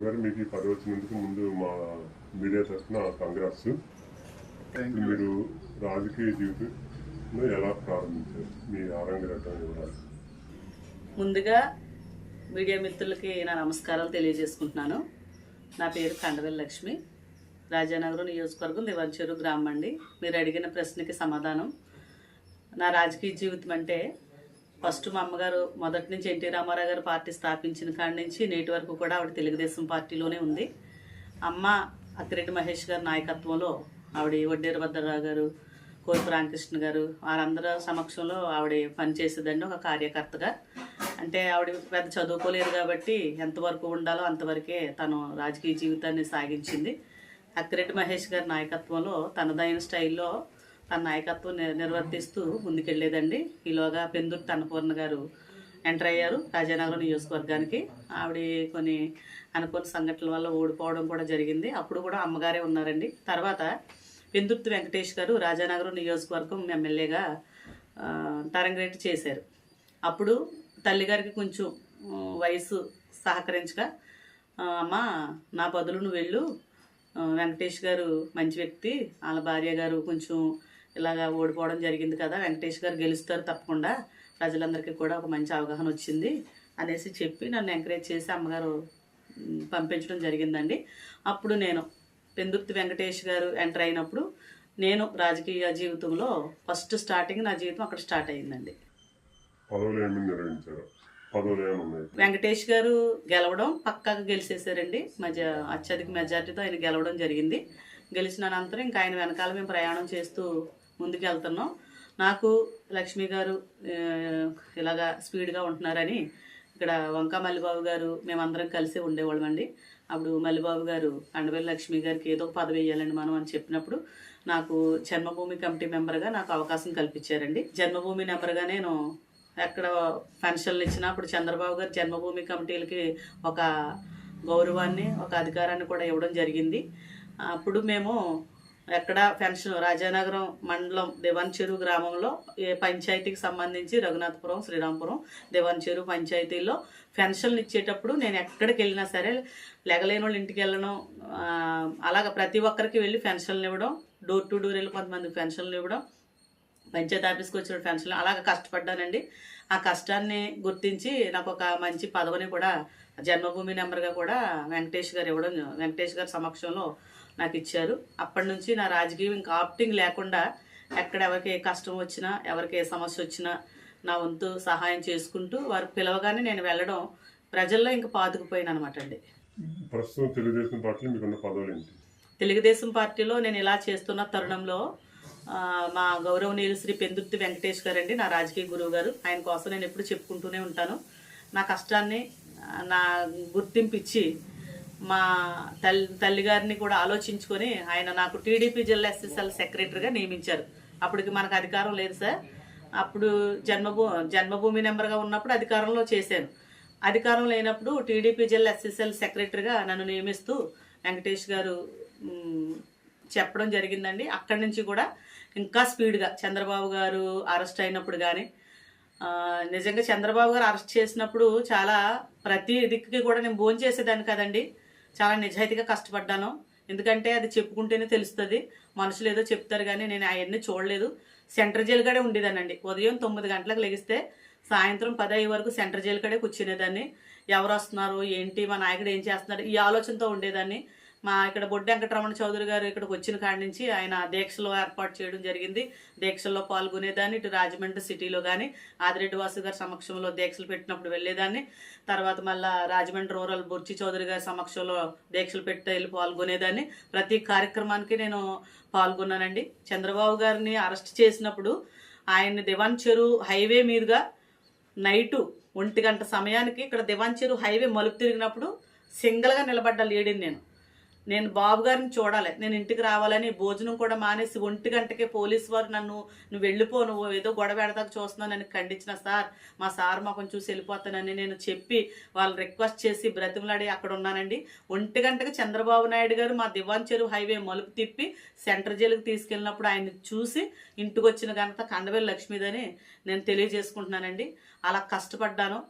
మీకు ఈ పదవి వచ్చినందుకు ముందు మా మీడియా తరఫున కాంగ్రెస్. మీరు రాజకీయ జీవితం ఎలా ప్రారంభించారు, మీ ఆరంగరేటం వివరాలు? ముందుగా మీడియా మిత్రులకి నా నమస్కారాలు తెలియజేసుకుంటున్నాను. నా పేరు కండవెల్లి లక్ష్మి, రాజానగరం నియోజకవర్గం దివాన్చెరు గ్రామం అండి. మీరు అడిగిన ప్రశ్నకి సమాధానం, నా రాజకీయ జీవితం అంటే ఫస్ట్ మా అమ్మగారు మొదటి నుంచి ఎన్టీ రామారావు గారు పార్టీ స్థాపించిన కాడి నుంచి నేటి వరకు కూడా ఆవిడ తెలుగుదేశం పార్టీలోనే ఉంది. అమ్మ అక్కిరెడ్డి మహేష్ గారి నాయకత్వంలో ఆవిడ వడ్డేరు భద్రరావు గారు, కోరిపు రామకృష్ణ గారు వారందరూ సమక్షంలో ఆవిడ పనిచేసేదండి ఒక కార్యకర్తగా. అంటే ఆవిడ పెద్ద చదువుకోలేదు కాబట్టి ఎంతవరకు ఉండాలో అంతవరకే తను రాజకీయ జీవితాన్ని సాగించింది. అక్కిరెడ్డి మహేష్ గారి నాయకత్వంలో తనదైన స్టైల్లో తన నాయకత్వం నిర్వర్తిస్తూ ముందుకెళ్ళేదండి. ఈలోగా పెందుర్తి అన్నపూర్ణ గారు ఎంటర్ అయ్యారు రాజానగరం నియోజకవర్గానికి. ఆవిడ కొన్ని అనుకోని సంఘటనల వల్ల ఓడిపోవడం కూడా జరిగింది. అప్పుడు కూడా అమ్మగారే ఉన్నారండి. తర్వాత పెందుర్తి వెంకటేష్ గారు రాజానగరం నియోజకవర్గం ఎమ్మెల్యేగా తరంగేటి చేశారు. అప్పుడు తల్లిగారికి కొంచెం వయసు సహకరించగా, అమ్మ నా బదులు నువ్వు వెళ్ళు, వెంకటేష్ గారు మంచి వ్యక్తి, వాళ్ళ భార్య గారు కొంచెం ఇలాగా ఓడిపోవడం జరిగింది కదా, వెంకటేష్ గారు గెలుస్తారు తప్పకుండా, ప్రజలందరికీ కూడా ఒక మంచి అవగాహన వచ్చింది అనేసి చెప్పి నన్ను ఎంకరేజ్ చేసి అమ్మగారు పంపించడం జరిగిందండి. అప్పుడు నేను పెందుర్తి వెంకటేష్ గారు ఎంటర్ అయినప్పుడు నేను రాజకీయ జీవితంలో ఫస్ట్ స్టార్టింగ్ నా జీవితం అక్కడ స్టార్ట్ అయ్యిందండి. వెంకటేష్ గారు గెలవడం పక్కాగా గెలిచేశారండి. అత్యధిక మెజార్టీతో ఆయన గెలవడం జరిగింది. గెలిచిన అనంతరం ఇంకా ఆయన వెనకాల మేము ప్రయాణం చేస్తూ ముందుకు వెళ్తున్నాం. నాకు లక్ష్మి గారు ఇలాగా స్పీడ్గా ఉంటున్నారని ఇక్కడ వంక మల్లిబాబు గారు మేమందరం కలిసి ఉండేవాళ్ళమండి. అప్పుడు మల్లిబాబు గారు కండవెల్లి లక్ష్మి గారికి ఏదో ఒక పదవి వేయాలండి మనం అని చెప్పినప్పుడు నాకు జన్మభూమి కమిటీ మెంబర్గా నాకు అవకాశం కల్పించారండి. జన్మభూమి నెంబర్గా నేను ఎక్కడ పెన్షన్లు ఇచ్చినప్పుడు చంద్రబాబు గారు జన్మభూమి కమిటీలకి ఒక గౌరవాన్ని ఒక అధికారాన్ని కూడా ఇవ్వడం జరిగింది. అప్పుడు మేము ఎక్కడ పెన్షన్ రాజానగరం మండలం దివాన్చెరు గ్రామంలో ఏ పంచాయతీకి సంబంధించి రఘునాథపురం, శ్రీరాంపురం, దివాన్చెరు పంచాయతీల్లో పెన్షన్లు ఇచ్చేటప్పుడు నేను ఎక్కడికి వెళ్ళినా సరే లెగలేని వాళ్ళు ఇంటికి వెళ్ళడం, అలాగ ప్రతి ఒక్కరికి వెళ్ళి పెన్షన్లు ఇవ్వడం, డోర్ టు డోర్ వెళ్ళి కొంతమందికి పెన్షన్లు ఇవ్వడం, పంచాయతీ ఆఫీస్కి వచ్చిన పెన్షన్లు అలాగ కష్టపడ్డానండి. ఆ కష్టాన్ని గుర్తించి నాకు ఒక మంచి పదవిని కూడా జన్మభూమి నెంబర్గా కూడా వెంకటేష్ గారు ఇవ్వడం, వెంకటేష్ గారి సమక్షంలో నాకు ఇచ్చారు. అప్పటి నుంచి నా రాజకీయం ఇంకా ఆప్టింగ్ లేకుండా ఎక్కడ ఎవరికి ఏ కష్టం వచ్చినా, ఎవరికి ఏ సమస్య వచ్చినా నా వంతు సహాయం చేసుకుంటూ వారు పిలవగానే నేను వెళ్ళడం ప్రజల్లో ఇంకా పాతుకుపోయాను అనమాట అండి. తెలుగుదేశం పార్టీలో నేను ఇలా చేస్తున్న తరుణంలో మా గౌరవనీయులు శ్రీ పెందుర్తి వెంకటేష్ గారు అండి, నా రాజకీయ గురువు గారు. ఆయన కోసం నేను ఎప్పుడు చెప్పుకుంటూనే ఉంటాను. నా కష్టాన్ని నా గుర్తింపు ఇచ్చి మా తల్లిగారిని కూడా ఆలోచించుకొని ఆయన నాకు టీడీపీ జిల్లా ఎస్ఎస్ఎల్ సెక్రటరీగా నియమించారు. అప్పటికి మనకు అధికారం లేదు సార్. అప్పుడు జన్మభూమి నెంబర్గా ఉన్నప్పుడు అధికారంలో చేశాను. అధికారం లేనప్పుడు టీడీపీ జిల్లా ఎస్ఎస్ఎల్ సెక్రటరీగా నన్ను నియమిస్తూ వెంకటేష్ గారు చెప్పడం జరిగిందండి. అక్కడి నుంచి కూడా ఇంకా స్పీడ్గా చంద్రబాబు గారు అరెస్ట్ అయినప్పుడు కానీ, నిజంగా చంద్రబాబు గారు అరెస్ట్ చేసినప్పుడు చాలా ప్రతి దిక్కుకి కూడా నేను భోజనం చేసేదాన్ని కదండి. చాలా నిజాయితీగా కష్టపడ్డాను. ఎందుకంటే అది చెప్పుకుంటేనే తెలుస్తుంది. మనుషులు ఏదో చెప్తారు కానీ నేను అవన్నీ చూడలేదు. సెంట్రల్ జైలు కాడే ఉండేదానండి. ఉదయం 9 గంటలకు లెగిస్తే సాయంత్రం 10 వరకు సెంట్రల్ జైలు కాడే కూర్చునేదాన్ని. ఎవరు వస్తున్నారు ఏంటి, మా నాయకుడు ఏం చేస్తున్నారు, ఈ ఆలోచనతో ఉండేదాన్ని. మా ఇక్కడ బొడ్డు వెంకటరమణ చౌదరి గారు ఇక్కడికి వచ్చిన కాడి నుంచి ఆయన దీక్షలో ఏర్పాటు చేయడం జరిగింది. దీక్షల్లో పాల్గొనేదాన్ని. ఇటు రాజమండ్రి సిటీలో కానీ ఆదిరెడ్డి వాసు గారి సమక్షంలో దీక్షలు పెట్టినప్పుడు వెళ్ళేదాన్ని. తర్వాత మళ్ళీ రాజమండ్రి రూరల్ బొర్చి చౌదరి గారి సమక్షంలో దీక్షలు పెట్టి వెళ్ళి పాల్గొనేదాన్ని. ప్రతి కార్యక్రమానికి నేను పాల్గొన్నానండి. చంద్రబాబు గారిని అరెస్ట్ చేసినప్పుడు ఆయన్ని దివాన్చెరు హైవే మీదుగా నైటు 1 గంట సమయానికి ఇక్కడ దివాన్చెరు హైవే మలుపు తిరిగినప్పుడు సింగిల్గా నిలబడ్డా లేడీని నేను బాబు గారిని చూడాలి, నేను ఇంటికి రావాలని భోజనం కూడా మానేసి 1 గంటకే పోలీసు వారు నువ్వు వెళ్ళిపో, నువ్వు ఏదో గొడవ పెడతాకు చూస్తున్నావు నన్ను ఖండించిన సార్, మా సార్ మాకు చూసి వెళ్ళిపోతానని నేను చెప్పి వాళ్ళు రిక్వెస్ట్ చేసి బ్రతిమలాడి అక్కడ ఉన్నానండి. 1 గంటకి చంద్రబాబు నాయుడు గారు మా దివాన్చెరు హైవే మలుపు తిప్పి సెంట్రల్ జైలుకి తీసుకెళ్ళినప్పుడు ఆయన్ని చూసి ఇంటికి వచ్చిన ఘనత కండవెల్లి లక్ష్మిదని నేను తెలియజేసుకుంటున్నానండి. అలా కష్టపడ్డాను.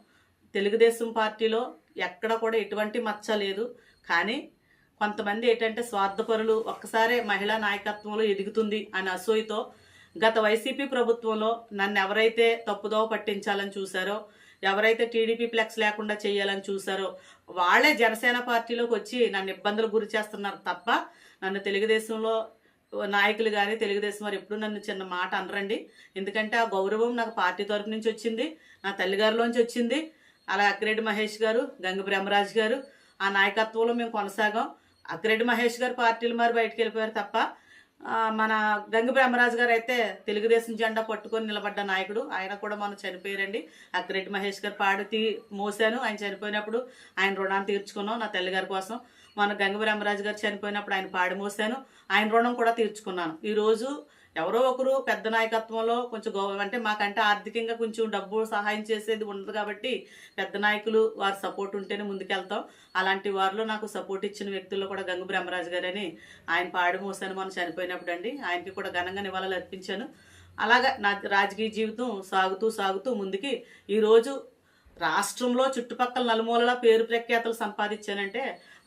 తెలుగుదేశం పార్టీలో ఎక్కడ కూడా ఎటువంటి మచ్చ లేదు. కానీ కొంతమంది ఏంటంటే స్వార్థపరులు ఒక్కసారే మహిళా నాయకత్వంలో ఎదుగుతుంది అనే అసూయతో గత వైసీపీ ప్రభుత్వంలో నన్ను ఎవరైతే తప్పుదోవ పట్టించాలని చూశారో, ఎవరైతే టీడీపీ ఫ్లెక్స్ లేకుండా చేయాలని చూశారో వాళ్ళే జనసేన పార్టీలోకి వచ్చి నన్ను ఇబ్బందులు గురి చేస్తున్నారు తప్ప నన్ను తెలుగుదేశంలో నాయకులు కానీ తెలుగుదేశం వారు ఎప్పుడు నన్ను చిన్న మాట అనరండి. ఎందుకంటే ఆ గౌరవం నాకు పార్టీ తరపు నుంచి వచ్చింది, నా తల్లిగారిలోంచి వచ్చింది. అలా అక్కిరెడ్డి మహేష్ గారు, గంగ బ్రహ్మరాజు గారు ఆ నాయకత్వంలో మేము కొనసాగాం. అక్కిరెడ్డి మహేష్ గారు పార్టీలు మారి బయటకు వెళ్ళిపోయారు తప్ప మన గంగ బ్రహ్మరాజు గారు అయితే తెలుగుదేశం జెండా పట్టుకొని నిలబడ్డ నాయకుడు. ఆయన కూడా మనం చనిపోయారండి. అక్కిరెడ్డి మహేష్ గారు మోసాను. ఆయన చనిపోయినప్పుడు ఆయన రుణాన్ని తీర్చుకున్నాం నా తల్లిగారి కోసం. మన గంగ బ్రహ్మరాజు గారు చనిపోయినప్పుడు ఆయన పాడి మోసాను, ఆయన రుణం కూడా తీర్చుకున్నాను. ఈరోజు ఎవరో ఒకరు పెద్ద నాయకత్వంలో కొంచెం అంటే మాకంటే ఆర్థికంగా కొంచెం డబ్బు సహాయం చేసేది ఉండదు కాబట్టి పెద్ద నాయకులు వారి సపోర్ట్ ఉంటేనే ముందుకెళ్తాం. అలాంటి వారిలో నాకు సపోర్ట్ ఇచ్చిన వ్యక్తుల్లో కూడా గంగు బ్రహ్మరాజు గారని ఆయన పాడి మోసాను మనం చనిపోయినప్పుడు అండి. ఆయనకి కూడా ఘనంగా నివాళులు అర్పించాను. అలాగా నా రాజకీయ జీవితం సాగుతూ ముందుకి ఈరోజు రాష్ట్రంలో చుట్టుపక్కల నలుమూలలా పేరు ప్రఖ్యాతలు సంపాదించానంటే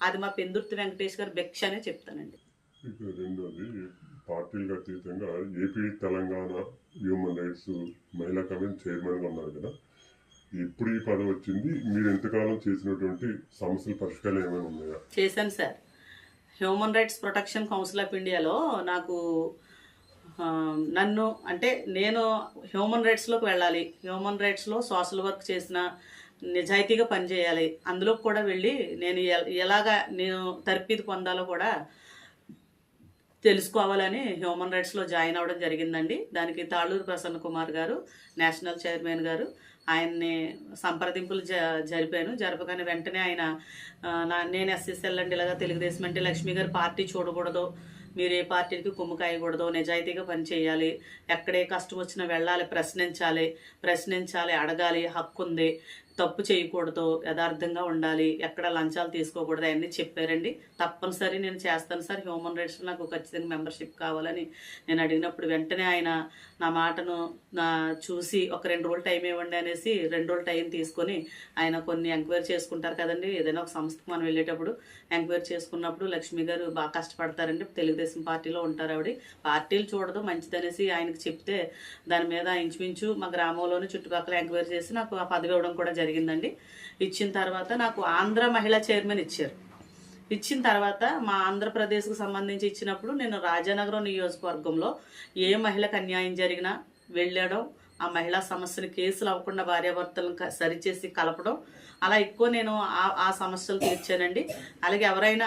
అది మా పెందుర్తి వెంకటేష్ గారు భిక్ష అనే చెప్తానండి. రెండోది, పార్టీలకు అతీతంగా ఏపీ తెలంగాణ హ్యూమన్ రైట్స్ మహిళా కమిషన్ చైర్మన్గా ఉన్నారు కదా, ఎప్పుడు ఈ పదవి వచ్చింది? మీరు ఎంతకాలం చేసినటువంటి సమస్యల పరిష్కారం ఏమైనా ఉన్నాయా? చేశాను sir. Human rights protection council of ఇండియాలో నాకు నన్ను అంటే నేను హ్యూమన్ రైట్స్లోకి వెళ్ళాలి, హ్యూమన్ రైట్స్లో సోషల్ వర్క్ చేసిన నిజాయితీగా పనిచేయాలి, అందులో కూడా వెళ్ళి నేను ఎలాగా నేను తర్ఫీదు పొందాలో కూడా తెలుసుకోవాలని హ్యూమన్ రైట్స్లో జాయిన్ అవ్వడం జరిగిందండి. దానికి తాళ్ళూరు ప్రసన్న కుమార్ గారు నేషనల్ చైర్మన్ గారు ఆయన్ని సంప్రదింపులు జరపగానే వెంటనే ఆయన నేను ఎస్ఎస్ఎల్ అండి, ఇలాగా తెలుగుదేశం అంటే లక్ష్మి గారు పార్టీ చూడకూడదు, మీరు ఏ పార్టీకి కొమ్ము కాయకూడదు, నిజాయితీగా పనిచేయాలి, ఎక్కడే కష్టం వచ్చినా వెళ్ళాలి, ప్రశ్నించాలి, అడగాలి, హక్కు ఉంది, తప్పు చేయకూడదు, యథార్థంగా ఉండాలి, ఎక్కడ లంచాలు తీసుకోకూడదు అవన్నీ చెప్పారండి. తప్పనిసరి నేను చేస్తాను సార్, హ్యూమన్ రైట్స్ నాకు ఖచ్చితంగా మెంబర్షిప్ కావాలని నేను అడిగినప్పుడు వెంటనే ఆయన నా మాటను చూసి ఒక 2 రోజులు టైం ఇవ్వండి అనేసి 2 రోజులు టైం తీసుకొని ఆయన కొన్ని ఎంక్వైరీ చేసుకుంటారు కదండి, ఏదైనా ఒక సంస్థకు మనం వెళ్ళేటప్పుడు ఎంక్వైరీ చేసుకున్నప్పుడు లక్ష్మి గారు బాగా కష్టపడతారండి, తెలుగుదేశం పార్టీలో ఉంటారు ఆవిడ, పార్టీలు చూడదు మంచిదనేసి ఆయనకు చెప్తే దాని మీద ఇంచుమించు మా గ్రామంలోని చుట్టుపక్కల ఎంక్వైరీ చేసి నాకు ఆ పదవి ఇవ్వడం కూడా జరిగిందండి. ఇచ్చిన తర్వాత నాకు ఆంధ్ర మహిళా చైర్మన్ ఇచ్చారు. ఇచ్చిన తర్వాత మా ఆంధ్రప్రదేశ్కు సంబంధించి ఇచ్చినప్పుడు నేను రాజానగరం నియోజకవర్గంలో ఏ మహిళకు అన్యాయం జరిగినా వెళ్ళడం, ఆ మహిళా సమస్యను కేసులు అవ్వకుండా భార్యాభర్తలను సరిచేసి కలపడం, అలా ఎక్కువ నేను ఆ సమస్యలు తీర్చానండి. అలాగే ఎవరైనా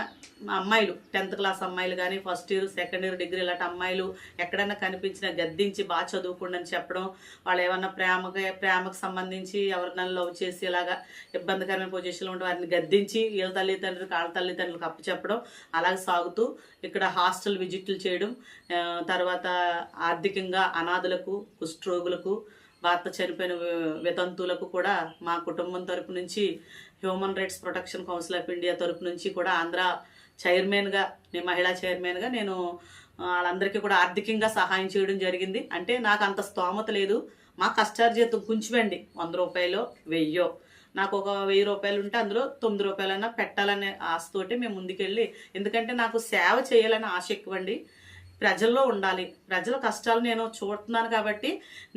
అమ్మాయిలు 10th క్లాస్ అమ్మాయిలు కానీ first year second year degree ఇలాంటి అమ్మాయిలు ఎక్కడైనా కనిపించినా గద్దించి బాగా చదువుకోండి అని చెప్పడం, వాళ్ళు ఏమన్నా ప్రేమకు సంబంధించి ఎవరినైనా లవ్ చేసి ఇలాగా ఇబ్బందికరమైన పొజిషన్లో ఉంటే వారిని గద్దించి వీళ్ళ తల్లిదండ్రులకు వాళ్ళ తల్లిదండ్రులకు అప్పచెప్పడం, అలాగే సాగుతూ ఇక్కడ హాస్టల్ విజిట్లు చేయడం, తర్వాత ఆర్థికంగా అనాథులకు, కుష్ఠరోగులకు, భర్త చనిపోయిన వితంతువులకు కూడా మా కుటుంబం తరపు నుంచి human rights protection council of India తరపు నుంచి కూడా ఆంధ్ర చైర్మన్గా మహిళా చైర్మన్గా నేను వాళ్ళందరికీ కూడా ఆర్థికంగా సహాయం చేయడం జరిగింది. అంటే నాకు అంత స్తోమత లేదు, మా కష్టార్జితం కొంచెమండి, 100 రూపాయలు 1000 నాకు ఒక 1000 రూపాయలు ఉంటే అందులో 9 రూపాయలైనా పెట్టాలనే ఆశతోటి మేము ముందుకెళ్ళి, ఎందుకంటే నాకు సేవ చేయాలని ఆశ ఎక్కువండి, ప్రజల్లో ఉండాలి, ప్రజల కష్టాలు నేను చూస్తున్నాను కాబట్టి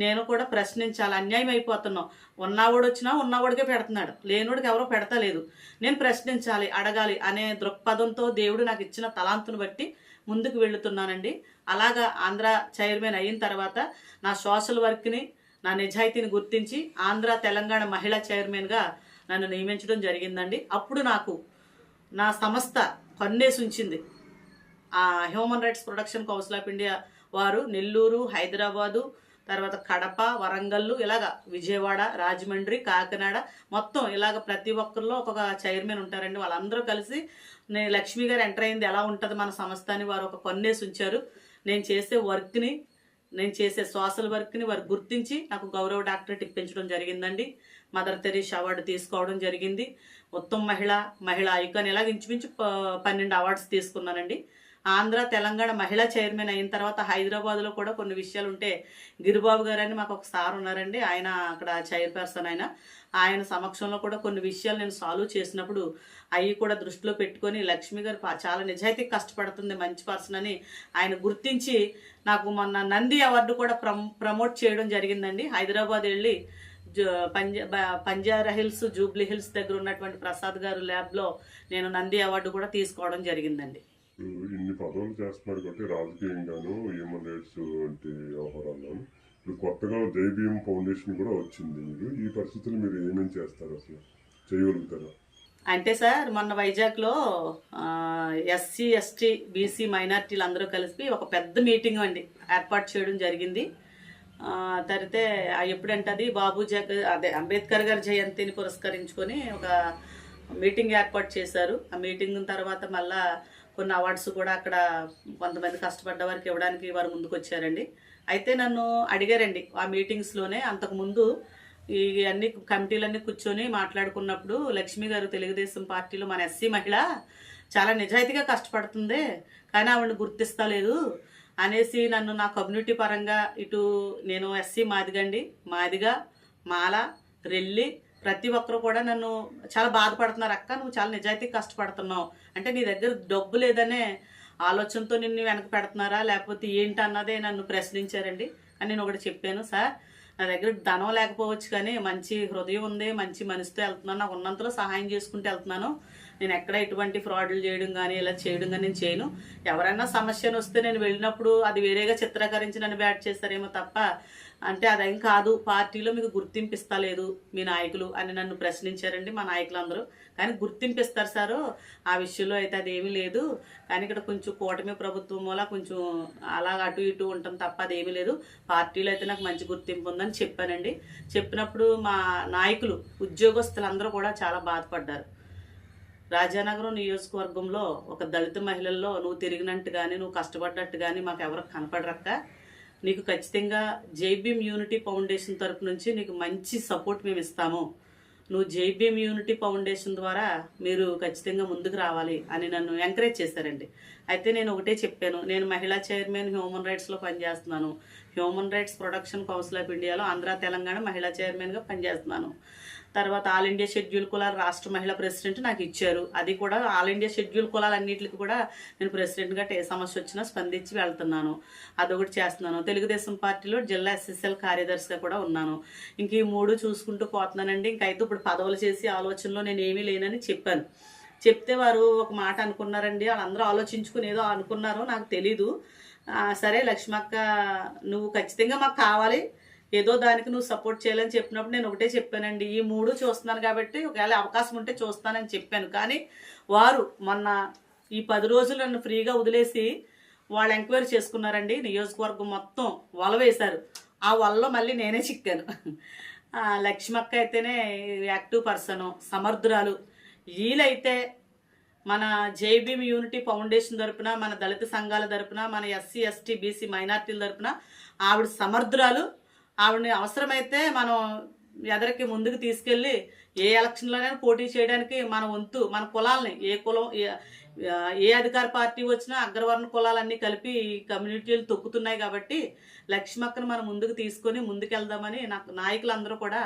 నేను కూడా ప్రశ్నించాలి. అన్యాయం అయిపోతున్నాం, ఉన్నవాడు వచ్చినా ఉన్నవాడికే పెడుతున్నాడు, లేనివాడికి ఎవరో పెడతలేదు, నేను ప్రశ్నించాలి, అడగాలి అనే దృక్పథంతో దేవుడు నాకు ఇచ్చిన తలాంతును బట్టి ముందుకు వెళుతున్నానండి. అలాగా ఆంధ్ర చైర్మన్ అయిన తర్వాత నా సోషల్ వర్క్ని, నా నిజాయితీని గుర్తించి ఆంధ్ర తెలంగాణ మహిళా చైర్మన్గా నన్ను నియమించడం జరిగిందండి. అప్పుడు నాకు నా సంస్థ కన్నేసి ఉంచింది. Human rights protection council of India వారు నెల్లూరు, హైదరాబాదు, తర్వాత కడప, వరంగల్, ఇలాగ విజయవాడ, రాజమండ్రి, కాకినాడ మొత్తం ఇలాగ ప్రతి ఒక్కరిలో ఒక్కొక్క చైర్మన్ ఉంటారండి. వాళ్ళందరూ కలిసి నేను లక్ష్మి గారు ఎంటర్ అయింది ఎలా ఉంటుంది మన సంస్థ అని వారు ఒక కొన్నేసి ఉంచారు. నేను చేసే వర్క్ని, నేను చేసే సోషల్ వర్క్ని వారు గుర్తించి నాకు గౌరవ డాక్టరేట్ ఇప్పించడం జరిగిందండి. మదర్ తెరీసా అవార్డు తీసుకోవడం జరిగింది. ఉత్తమ మహిళ ఐకాన్ ఇలాగ ఇంచుమించు 12 అవార్డ్స్ తీసుకున్నానండి. ఆంధ్ర తెలంగాణ మహిళా చైర్మన్ అయిన తర్వాత హైదరాబాద్లో కూడా కొన్ని విషయాలు ఉంటే గిరిబాబు గారు అని మాకు ఒక సార్ ఉన్నారండి, ఆయన అక్కడ చైర్పర్సన్. ఆయన సమక్షంలో కూడా కొన్ని విషయాలు నేను సాల్వ్ చేసినప్పుడు అవి కూడా దృష్టిలో పెట్టుకొని లక్ష్మి గారు చాలా నిజాయితీగా కష్టపడుతుంది, మంచి పర్సన్ అని ఆయన గుర్తించి నాకు మొన్న నంది అవార్డు కూడా ప్రమోట్ చేయడం జరిగిందండి. హైదరాబాద్ వెళ్ళి పంజారా హిల్స్, జూబ్లీ హిల్స్ దగ్గర ఉన్నటువంటి ప్రసాద్ గారు ల్యాబ్లో నేను నంది అవార్డు కూడా తీసుకోవడం జరిగిందండి. ఇన్ని పదవులు చేస్తున్నారు కాబట్టి రాజకీయంగాను హ్యూమన్ రైట్స్ వంటి వ్యవహారాల్లోనూ ఇప్పుడు కొత్తగా జై భీమ్ ఫౌండేషన్ కూడా వచ్చింది. మీరు ఈ పరిస్థితులు మీరు ఏమేమి చేస్తారు, అసలు చేయగలుగుతారా? అంటే సార్ మొన్న వైజాగ్లో ఎస్సీ ఎస్టీ బీసీ మైనార్టీలు అందరూ కలిసి ఒక పెద్ద మీటింగ్ అండి ఏర్పాటు చేయడం జరిగింది. తర్వాత ఎప్పుడంటే అది అంబేద్కర్ గారి జయంతిని పురస్కరించుకొని ఒక మీటింగ్ ఏర్పాటు చేశారు. ఆ మీటింగ్ తర్వాత మళ్ళా కొన్ని అవార్డ్స్ కూడా అక్కడ కొంతమంది కష్టపడ్డ వారికి ఇవ్వడానికి వారు ముందుకు వచ్చారండి. అయితే నన్ను అడిగారండి ఆ మీటింగ్స్లోనే. అంతకుముందు ఈ అన్ని కమిటీలన్నీ కూర్చొని మాట్లాడుకున్నప్పుడు లక్ష్మి గారు తెలుగుదేశం పార్టీలో మన ఎస్సీ మహిళ చాలా నిజాయితీగా కష్టపడుతుంది కానీ ఆవిడని గుర్తిస్తలేదు అనేసి నన్ను నా కమ్యూనిటీ పరంగా ఇటు నేను ఎస్సీ మాదిగా మాల రెల్లి ప్రతి ఒక్కరు కూడా నన్ను చాలా బాధపడుతున్నారు. అక్క నువ్వు చాలా నిజాయితీగా కష్టపడుతున్నావు అంటే నీ దగ్గర డబ్బు లేదనే ఆలోచనతో నిన్ను వెనక పెడుతున్నారా లేకపోతే ఏంటి అన్నదే నన్ను ప్రశ్నించారండి. అని నేను ఒకటి చెప్పాను, సార్ నా దగ్గర ధనం లేకపోవచ్చు కానీ మంచి హృదయం ఉంది, మంచి మనసుతో వెళ్తున్నాను, నాకు ఉన్నంతలో సహాయం చేసుకుంటూ వెళ్తున్నాను. నేను ఎక్కడ ఎటువంటి ఫ్రాడ్లు చేయడం కానీ ఇలా చేయడం కానీ నేను చేయను. ఎవరైనా సమస్యను వస్తే నేను వెళ్ళినప్పుడు అది వేరేగా చిత్రీకరించి నన్ను బ్యాట్ చేస్తారేమో తప్ప అంటే అదేం కాదు, పార్టీలో మీకు గుర్తింపు ఇస్తలేదు మీ నాయకులు అని నన్ను ప్రశ్నించారండి మా నాయకులందరూ. కానీ గుర్తింపు ఇస్తారు సారు, ఆ విషయంలో అయితే అదేమీ లేదు. కానీ ఇక్కడ కొంచెం కూటమి ప్రభుత్వం వల్ల కొంచెం అలా అటు ఇటు ఉంటాం తప్ప అదేమీ లేదు. పార్టీలో అయితే నాకు మంచి గుర్తింపు ఉందని చెప్పానండి. చెప్పినప్పుడు మా నాయకులు ఉద్యోగస్తులందరూ కూడా చాలా బాధపడ్డారు. రాజానగరం నియోజకవర్గంలో ఒక దళిత మహిళల్లో నువ్వు తిరిగినట్టు కానీ నువ్వు కష్టపడ్డట్టు కానీ మాకు ఎవరికి కనపడరక్క, నీకు ఖచ్చితంగా జై భీమ్ యూనిటీ ఫౌండేషన్ తరపు నుంచి నీకు మంచి సపోర్ట్ మేము ఇస్తాము, నువ్వు జై భీమ్ యూనిటీ ఫౌండేషన్ ద్వారా మీరు ఖచ్చితంగా ముందుకు రావాలి అని నన్ను ఎంకరేజ్ చేశారండి. అయితే నేను ఒకటే చెప్పాను, నేను మహిళా చైర్మన్ హ్యూమన్ రైట్స్లో పనిచేస్తున్నాను, human rights protection council of ఇండియాలో ఆంధ్ర తెలంగాణ మహిళా చైర్మన్గా పనిచేస్తున్నాను. తర్వాత ఆల్ ఇండియా షెడ్యూల్ కులాల రాష్ట్ర మహిళా ప్రెసిడెంట్ నాకు ఇచ్చారు, అది కూడా ఆల్ ఇండియా షెడ్యూల్ కులాలన్నింటికి కూడా నేను ప్రెసిడెంట్గా ఏ సమస్య వచ్చినా స్పందించి వెళ్తున్నాను, అదొకటి చేస్తున్నాను. తెలుగుదేశం పార్టీలో జిల్లా ఎస్ఎస్ఎల్ కార్యదర్శిగా కూడా ఉన్నాను. ఇంక ఈ 3 చూసుకుంటూ పోతున్నానండి. ఇంకైతే ఇప్పుడు పదవులు చేసి ఆలోచనలో నేను ఏమీ లేనని చెప్పాను. చెప్తే వారు ఒక మాట అనుకున్నారండి, వాళ్ళందరూ ఆలోచించుకుని ఏదో అనుకున్నారో నాకు తెలీదు. సరే లక్ష్మక్క నువ్వు ఖచ్చితంగా మాకు కావాలి, ఏదో దానికి నువ్వు సపోర్ట్ చేయాలని చెప్పినప్పుడు నేను ఒకటే చెప్పానండి, ఈ 3 చూస్తున్నాను కాబట్టి ఒకవేళ అవకాశం ఉంటే చూస్తానని చెప్పాను. కానీ వారు మొన్న ఈ 10 రోజులు నన్ను ఫ్రీగా వదిలేసి వాళ్ళు ఎంక్వైరీ చేసుకున్నారండి. నియోజకవర్గం మొత్తం వల వేశారు, ఆ వలలో మళ్ళీ నేనే చిక్కాను. లక్ష్మక్క అయితేనే యాక్టివ్ పర్సను, సమర్థురాలు. వీలైతే మన జై భీమ్ యూనిటీ ఫౌండేషన్ తరపున, మన దళిత సంఘాల తరపున, మన ఎస్సీ ఎస్టీ బీసీ మైనార్టీల తరపున ఆవిడ సమర్థురాలు. ఆవిడని అవసరమైతే మనం ఎదరికి ముందుకు తీసుకెళ్ళి ఏ ఎలక్షన్లోనైనా పోటీ చేయడానికి మన వంతు, మన కులాలని ఏ కులం ఏ అధికార పార్టీ వచ్చినా అగ్రవర్ణ కులాలన్నీ కలిపి కమ్యూనిటీలు తొక్కుతున్నాయి కాబట్టి లక్ష్మక్కను మనం ముందుకు తీసుకొని ముందుకెళ్దామని నాకు నాయకులందరూ కూడా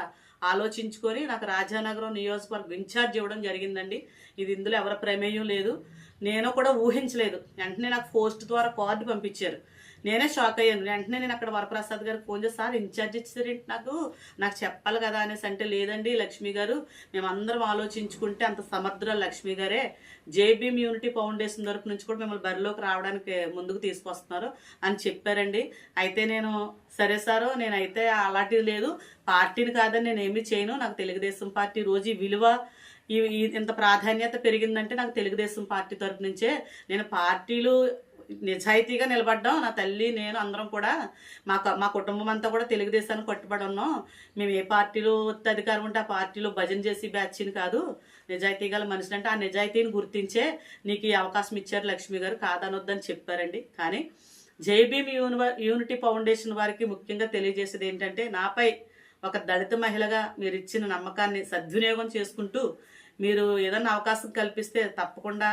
ఆలోచించుకొని నాకు రాజానగరం నియోజకవర్గం ఇన్ఛార్జ్ ఇవ్వడం జరిగిందండి. ఇది ఇందులో ఎవరి ప్రమేయం లేదు, నేను కూడా ఊహించలేదు. వెంటనే నాకు పోస్ట్ ద్వారా కార్డు పంపించారు, నేనే షాక్ అయ్యాను. వెంటనే నేను అక్కడ వరప్రసాద్ గారికి ఫోన్ చేసి, సార్ ఇన్ఛార్జ్ ఇచ్చారేంటి నాకు చెప్పాలి కదా అనేసి అంటే, లేదండి లక్ష్మి గారు మేమందరం ఆలోచించుకుంటే అంత సమర్థురాలు లక్ష్మి గారే, జై భీమ్ యూనిటీ ఫౌండేషన్ తరపు నుంచి కూడా మిమ్మల్ని బరిలోకి రావడానికి ముందుకు తీసుకొస్తున్నారు అని చెప్పారండి. అయితే నేను సరే సారు, నేనైతే అలాంటిది లేదు, పార్టీని కాదని నేను ఏమీ చేయను, నాకు తెలుగుదేశం పార్టీ రోజు ఈ విలువ ఇంత ప్రాధాన్యత పెరిగిందంటే నాకు తెలుగుదేశం పార్టీ తరపు నుంచే. నేను పార్టీలు నిజాయితీగా నిలబడ్డాం, నా తల్లి నేను అందరం కూడా మా కుటుంబం అంతా కూడా తెలుగుదేశానికి కట్టుబడి ఉన్నాం. మేము ఏ పార్టీలో అధికారం ఉంటే ఆ పార్టీలో భజన చేసి బ్యాచ్ని కాదు, నిజాయితీ గల మనుషులు అంటే ఆ నిజాయితీని గుర్తించే నీకు ఈ అవకాశం ఇచ్చారు లక్ష్మి గారు, కాదనొద్దని చెప్పారండి. కానీ జై భీమ్ యూనిటీ ఫౌండేషన్ వారికి ముఖ్యంగా తెలియజేసేది ఏంటంటే, నాపై ఒక దళిత మహిళగా మీరు ఇచ్చిన నమ్మకాన్ని సద్వినియోగం చేసుకుంటూ మీరు ఏదన్నా అవకాశం కల్పిస్తే తప్పకుండా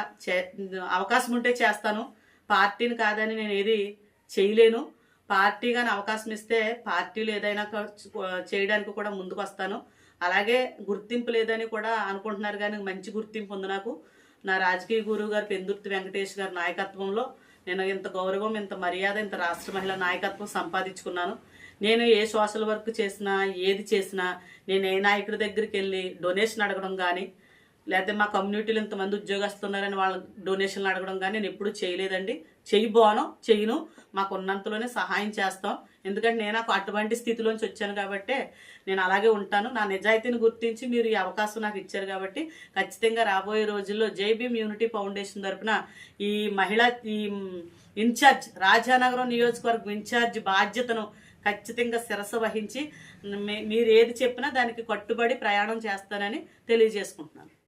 అవకాశం ఉంటే చేస్తాను, పార్టీని కాదని నేను ఏది చేయలేను. పార్టీ కానీ అవకాశం ఇస్తే పార్టీలు ఏదైనా చేయడానికి కూడా ముందుకు వస్తాను. అలాగే గుర్తింపు లేదని కూడా అనుకుంటున్నారు, కానీ మంచి గుర్తింపు ఉంది నాకు. నా రాజకీయ గురువు గారు పెందుర్తి వెంకటేష్ గారి నాయకత్వంలో నేను ఇంత గౌరవం, ఇంత మర్యాద, ఇంత రాష్ట్ర మహిళా నాయకత్వం సంపాదించుకున్నాను. నేను ఏ సోషల్ వర్క్ చేసినా, ఏది చేసినా నేను ఏ నాయకుడి దగ్గరికి వెళ్ళి డొనేషన్ అడగడం కానీ, లేకపోతే మా కమ్యూనిటీలో ఇంతమంది ఉద్యోగస్తులు ఉన్నారని వాళ్ళ డొనేషన్లు అడగడం కానీ నేను ఎప్పుడూ చేయలేదండి. చెయ్యను. మాకు ఉన్నంతలోనే సహాయం చేస్తాం. ఎందుకంటే నేను అటువంటి స్థితిలోంచి వచ్చాను కాబట్టి నేను అలాగే ఉంటాను. నా నిజాయితీని గుర్తించి మీరు ఈ అవకాశం నాకు ఇచ్చారు కాబట్టి ఖచ్చితంగా రాబోయే రోజుల్లో జై భీమ్ యూనిటీ ఫౌండేషన్ తరఫున ఈ మహిళా ఇన్ఛార్జ్, రాజానగరం నియోజకవర్గం ఇన్ఛార్జ్ బాధ్యతను ఖచ్చితంగా శిరస వహించి మీరు ఏది చెప్పినా దానికి కట్టుబడి ప్రయాణం చేస్తానని తెలియజేసుకుంటున్నాను.